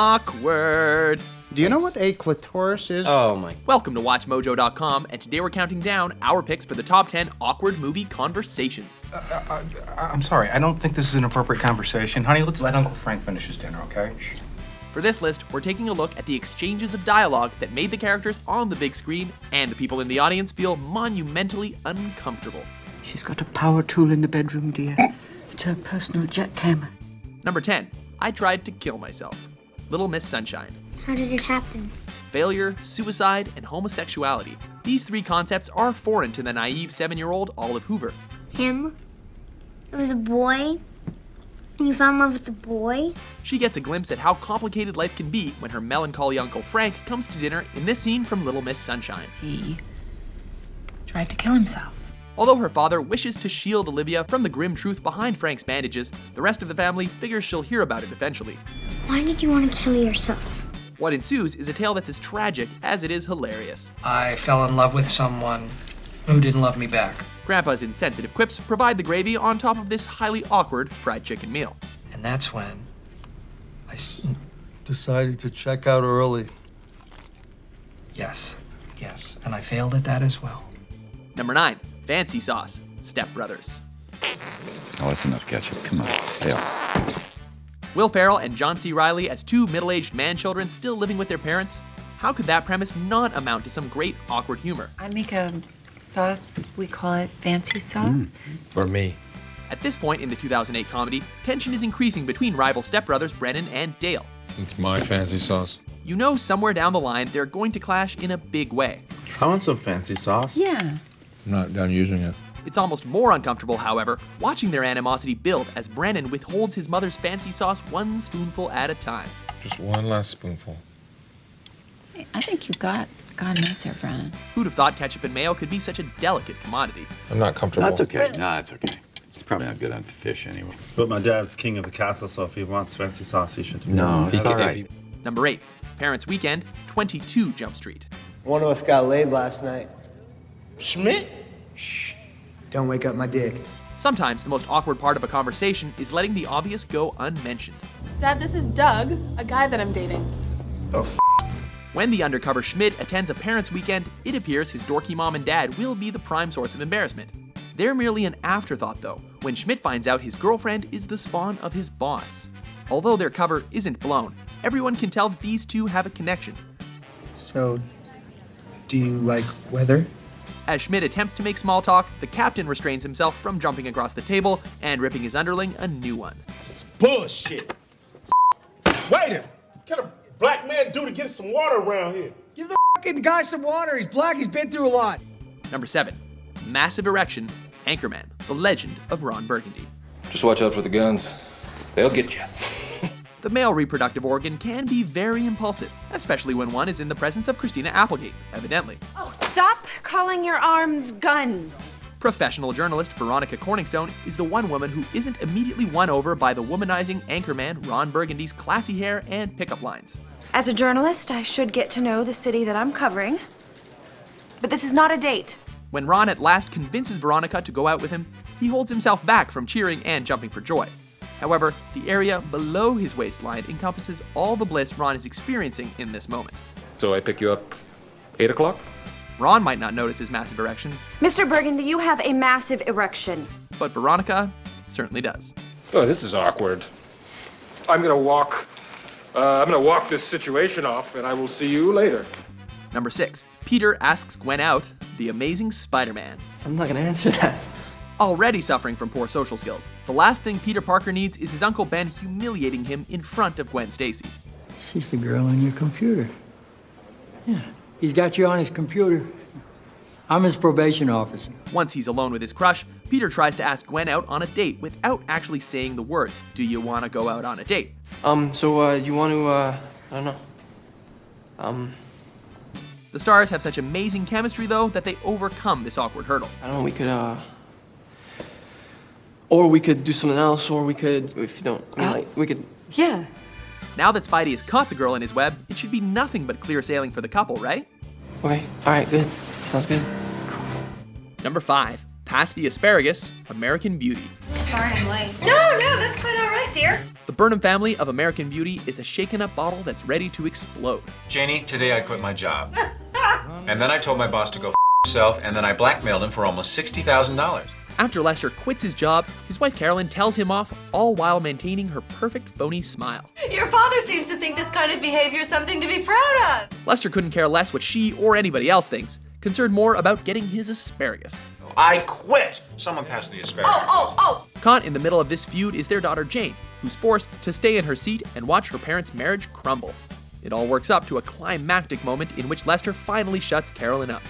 Awkward. Do you know what a clitoris is? Oh my. Welcome to WatchMojo.com, and today we're counting down our picks for the top 10 awkward movie conversations. I'm sorry, I don't think this is an appropriate conversation. Honey, let's let Uncle Frank finish his dinner, okay? Shh. For this list, we're taking a look at the exchanges of dialogue that made the characters on the big screen and the people in the audience feel monumentally uncomfortable. She's got a power tool in the bedroom, dear. It's her personal jackhammer. Number 10, I tried to kill myself. Little Miss Sunshine. How did it happen? Failure, suicide, and homosexuality. These three concepts are foreign to the naive 7-year-old Olive Hoover. Him? It was a boy? And you fell in love with the boy? She gets a glimpse at how complicated life can be when her melancholy Uncle Frank comes to dinner in this scene from Little Miss Sunshine. He tried to kill himself. Although her father wishes to shield Olivia from the grim truth behind Frank's bandages, the rest of the family figures she'll hear about it eventually. Why did you want to kill yourself? What ensues is a tale that's as tragic as it is hilarious. I fell in love with someone who didn't love me back. Grandpa's insensitive quips provide the gravy on top of this highly awkward fried chicken meal. And that's when I decided to check out early. Yes, and I failed at that as well. Number 9, Fancy Sauce, Step Brothers. Oh, that's enough ketchup. Come on, stay off. Will Ferrell and John C. Reilly as two middle-aged man-children still living with their parents? How could that premise not amount to some great awkward humor? I make a sauce, we call it fancy sauce. For me. At this point in the 2008 comedy, tension is increasing between rival stepbrothers Brennan and Dale. It's my fancy sauce. You know somewhere down the line they're going to clash in a big way. I want some fancy sauce. Yeah. I'm not done using it. It's almost more uncomfortable, however, watching their animosity build as Brennan withholds his mother's fancy sauce one spoonful at a time. Just one last spoonful. I think you got enough there, Brennan. Who'd have thought ketchup and mayo could be such a delicate commodity? I'm not comfortable. That's okay. No, that's okay. It's probably not good on fish anyway. But my dad's king of the castle, so if he wants fancy sauce, he should. No, it's all right. Number 8, Parents' Weekend, 22 Jump Street. One of us got laid last night. Schmidt? Shh. Don't wake up my dick. Sometimes the most awkward part of a conversation is letting the obvious go unmentioned. Dad, this is Doug, a guy that I'm dating. Oh, When the undercover Schmidt attends a parents' weekend, it appears his dorky mom and dad will be the prime source of embarrassment. They're merely an afterthought, though, when Schmidt finds out his girlfriend is the spawn of his boss. Although their cover isn't blown, everyone can tell that these two have a connection. So, do you like weather? As Schmidt attempts to make small talk, the captain restrains himself from jumping across the table and ripping his underling a new one. It's bullshit. Waiter, what can a black man do to get some water around here? Give the fucking guy some water. He's black. He's been through a lot. Number 7, Massive Erection, Anchorman, The Legend of Ron Burgundy. Just watch out for the guns. They'll get you. The male reproductive organ can be very impulsive, especially when one is in the presence of Christina Applegate, evidently. Oh, stop calling your arms guns. Professional journalist Veronica Corningstone is the one woman who isn't immediately won over by the womanizing anchorman Ron Burgundy's classy hair and pickup lines. As a journalist, I should get to know the city that I'm covering. But this is not a date. When Ron at last convinces Veronica to go out with him, he holds himself back from cheering and jumping for joy. However, the area below his waistline encompasses all the bliss Ron is experiencing in this moment. So I pick you up 8 o'clock? Ron might not notice his massive erection, Mr. Burgundy, you have a massive erection. but Veronica certainly does. Oh, this is awkward. I'm gonna walk this situation off, and I will see you later. Number 6, Peter asks Gwen out, the amazing Spider-Man. I'm not gonna answer that. Already suffering from poor social skills, the last thing Peter Parker needs is his Uncle Ben humiliating him in front of Gwen Stacy. She's the girl on your computer. Yeah, he's got you on his computer. I'm his probation officer. Once he's alone with his crush, Peter tries to ask Gwen out on a date without actually saying the words, "Do you want to go out on a date?" You want to, I don't know. The stars have such amazing chemistry, though, that they overcome this awkward hurdle. I don't know, we could, or we could do something else, or we could, if you don't, we could... Yeah. Now that Spidey has caught the girl in his web, it should be nothing but clear sailing for the couple, right? Okay, all right, good. Sounds good. Number 5, Pass the Asparagus, American Beauty. Sorry I'm late. No, that's quite all right, dear. The Burnham family of American Beauty is a shaken-up bottle that's ready to explode. Janie, today I quit my job. And then I told my boss to go f himself, and then I blackmailed him for almost $60,000. After Lester quits his job, his wife Carolyn tells him off, all while maintaining her perfect phony smile. Your father seems to think this kind of behavior is something to be proud of. Lester couldn't care less what she or anybody else thinks, concerned more about getting his asparagus. I quit! Someone pass the asparagus. Oh! Caught in the middle of this feud is their daughter Jane, who's forced to stay in her seat and watch her parents' marriage crumble. It all works up to a climactic moment in which Lester finally shuts Carolyn up.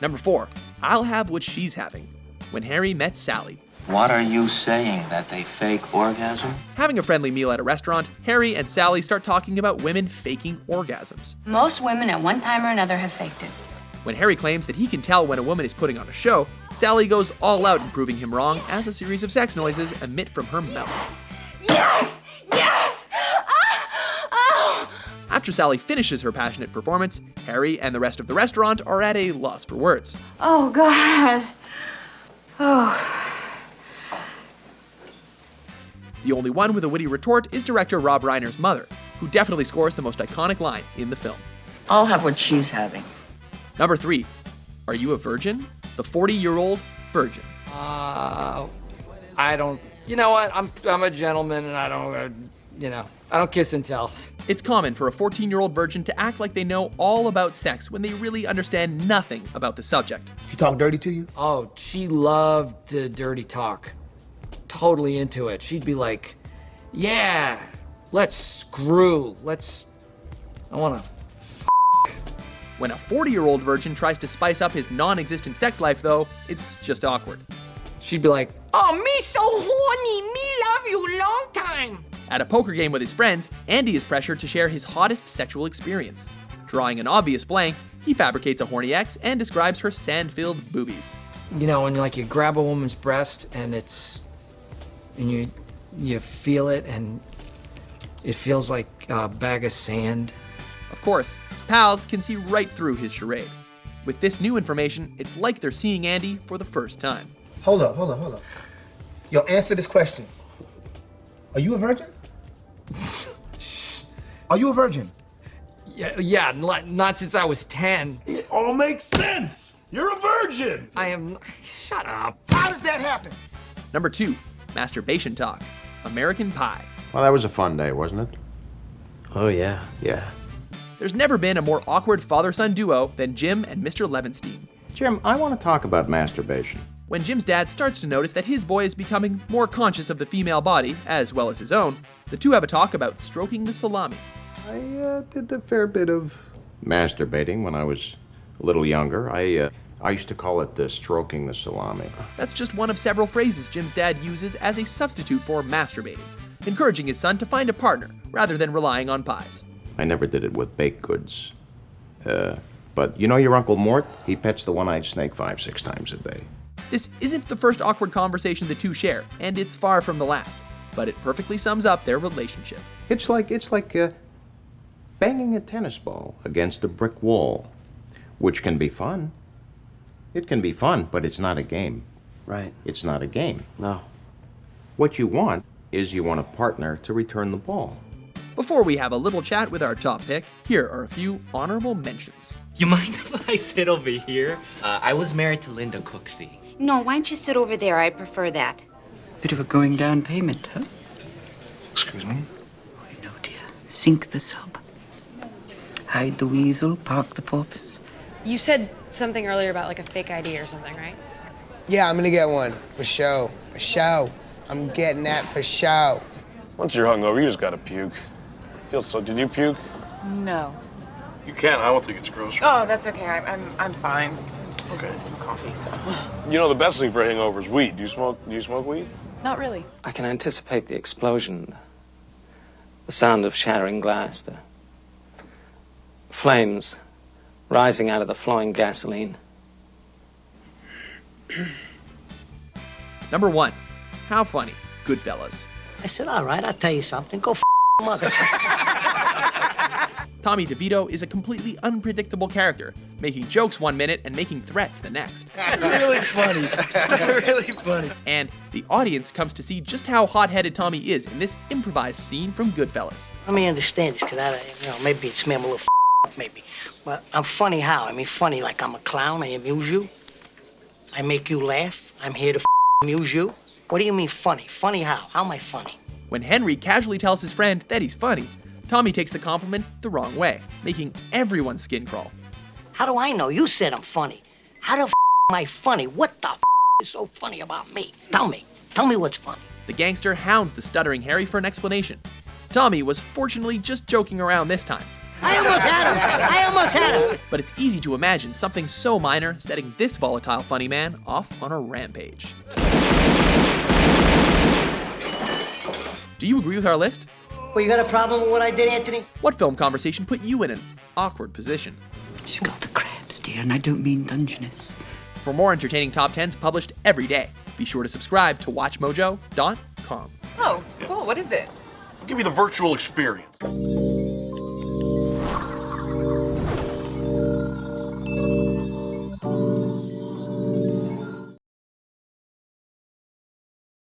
Number 4, I'll have what she's having. When Harry met Sally. What are you saying, that they fake orgasm? Having a friendly meal at a restaurant, Harry and Sally start talking about women faking orgasms. Most women at one time or another have faked it. When Harry claims that he can tell when a woman is putting on a show, Sally goes all out in proving him wrong as a series of sex noises emit from her mouth. Yes! After Sally finishes her passionate performance, Harry and the rest of the restaurant are at a loss for words. Oh, God. Oh. The only one with a witty retort is director Rob Reiner's mother, who definitely scores the most iconic line in the film. I'll have what she's having. Number 3, are you a virgin? The 40-year-old virgin. I don't. You know what? I'm a gentleman, and I don't. I don't kiss and tell. It's common for a 14-year-old virgin to act like they know all about sex when they really understand nothing about the subject. She talk dirty to you? Oh, she loved to dirty talk. Totally into it. She'd be like, "Yeah, let's screw. I want to." When a 40-year-old virgin tries to spice up his non-existent sex life, though, it's just awkward. She'd be like, "Oh, me so horny. Me love you long time." At a poker game with his friends, Andy is pressured to share his hottest sexual experience. Drawing an obvious blank, he fabricates a horny ex and describes her sand-filled boobies. You know, when you grab a woman's breast and you feel it and it feels like a bag of sand. Of course, his pals can see right through his charade. With this new information, it's like they're seeing Andy for the first time. Hold up. Yo, answer this question. Are you a virgin? Are you a virgin? Yeah, not since I was 10. It all makes sense. You're a virgin. I am. Shut up. How does that happen? Number 2, masturbation talk. American Pie. Well, that was a fun day, wasn't it? Oh, yeah. Yeah. There's never been a more awkward father-son duo than Jim and Mr. Levinstein. Jim, I want to talk about masturbation. When Jim's dad starts to notice that his boy is becoming more conscious of the female body, as well as his own, the two have a talk about stroking the salami. I did a fair bit of masturbating when I was a little younger. I used to call it stroking the salami. That's just one of several phrases Jim's dad uses as a substitute for masturbating, encouraging his son to find a partner rather than relying on pies. I never did it with baked goods. But you know your Uncle Mort? He pets the one-eyed snake 5-6 times a day. This isn't the first awkward conversation the two share, and it's far from the last, but it perfectly sums up their relationship. It's like banging a tennis ball against a brick wall, which can be fun. It can be fun, but it's not a game. Right. It's not a game. No. What you want is you want a partner to return the ball. Before we have a little chat with our top pick, here are a few honorable mentions. You mind if I sit over here? I was married to Linda Cooksey. No, why don't you sit over there? I prefer that. Bit of a going down payment, huh? Excuse me? I know, dear. Sink the sub. Hide the weasel, park the porpoise. You said something earlier about like a fake ID or something, right? Yeah, I'm gonna get one. For show. For show. I'm getting that for show. Once you're hungover, you just gotta puke. Feels so. Did you puke? No. You can. I don't think it's gross. Oh, that's okay. I'm fine. Okay. Some coffee, so. You know the best thing for a hangover is weed. Do you smoke weed? Not really. I can anticipate the explosion, the sound of shattering glass, the flames rising out of the flowing gasoline. Number 1, how funny, Goodfellas. I said, all right, I'll tell you something. Go mother. Tommy DeVito is a completely unpredictable character, making jokes one minute and making threats the next. Really funny. Really funny. And the audience comes to see just how hot-headed Tommy is in this improvised scene from Goodfellas. Let me understand this, because maybe it's me, I'm a little up, maybe. But I'm funny how? I mean, funny like I'm a clown, I amuse you. I make you laugh. I'm here to amuse you. What do you mean funny? Funny how? How am I funny? When Henry casually tells his friend that he's funny, Tommy takes the compliment the wrong way, making everyone's skin crawl. How do I know? You said I'm funny. How the am I funny? What the is so funny about me? Tell me. Tell me what's funny. The gangster hounds the stuttering Harry for an explanation. Tommy was fortunately just joking around this time. I almost had him. But it's easy to imagine something so minor setting this volatile funny man off on a rampage. Do you agree with our list? Well, you got a problem with what I did, Anthony? What film conversation put you in an awkward position? She's got the crabs, dear, and I don't mean Dungeness. For more entertaining top 10s published every day, be sure to subscribe to WatchMojo.com. Oh, cool. What is it? I'll give you the virtual experience.